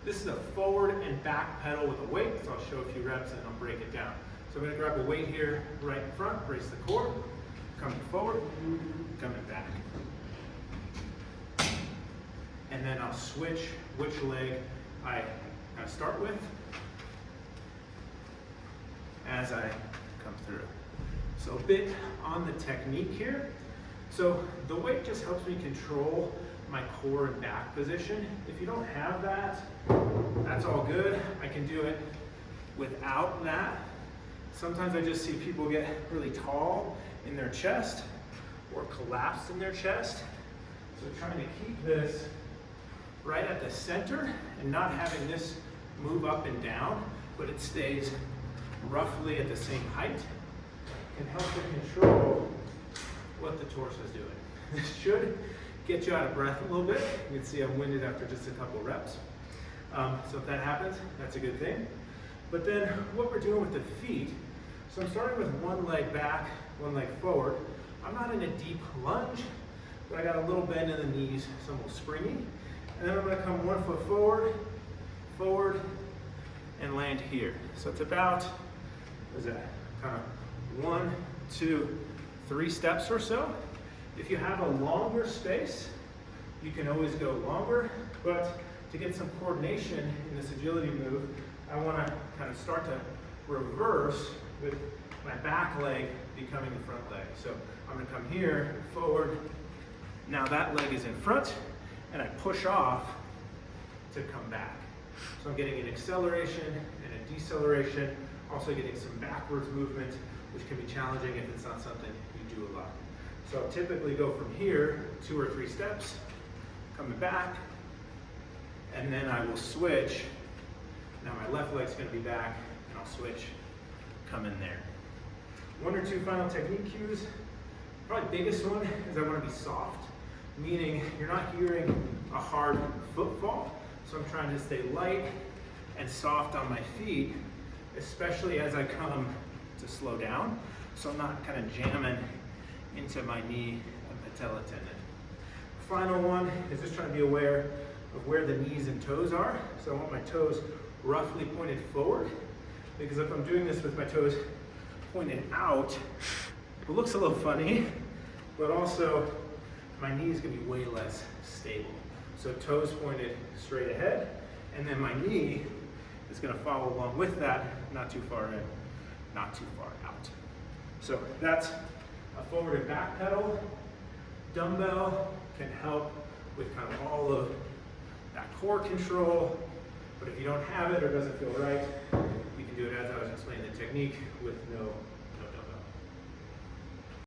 This is a forward and back pedal with a weight, so I'll show a few reps and I'll break it down. So I'm going to grab a weight here right in front, brace the core, coming forward, coming back. And then I'll switch which leg I start with as I come through. So a bit on the technique here. So the weight just helps me control my core and back position. If you don't have that, that's all good. I can do it without that. Sometimes I just see people get really tall in their chest or collapsed in their chest. So trying to keep this right at the center and not having this move up and down, but it stays roughly at the same height, can help to control what the torso is doing. This should get you out of breath a little bit. You can see I'm winded after just a couple reps. So if that happens, that's a good thing. But then what we're doing with the feet, so I'm starting with one leg back, one leg forward. I'm not in a deep lunge, but I got a little bend in the knees, so I'm a little springy. And then I'm gonna come 1 foot forward, and land here. So it's about, what is that, kind of 1, 2, 3 steps or so. If you have a longer space, you can always go longer, but to get some coordination in this agility move, I wanna kind of start to reverse with my back leg becoming the front leg. So I'm gonna come here, forward. Now that leg is in front, and I push off to come back. So I'm getting an acceleration and a deceleration, also getting some backwards movement, which can be challenging if it's not something you do a lot. So I'll typically go from here, 2 or 3 steps, coming back, and then I will switch. Now my left leg's gonna be back, and I'll switch, come in there. 1 or 2 final technique cues. Probably biggest one is I wanna be soft, meaning you're not hearing a hard footfall. So I'm trying to stay light and soft on my feet, especially as I come to slow down. So I'm not kind of jamming into my knee and patella tendon. Final one is just trying to be aware of where the knees and toes are. So I want my toes roughly pointed forward, because if I'm doing this with my toes pointed out, it looks a little funny, but also my knee is gonna be way less stable. So toes pointed straight ahead, and then my knee is gonna follow along with that, not too far in, not too far out. So that's a forward and back pedal. Dumbbell can help with kind of all of that core control, but if you don't have it or doesn't feel right, you can do it as I was explaining the technique with no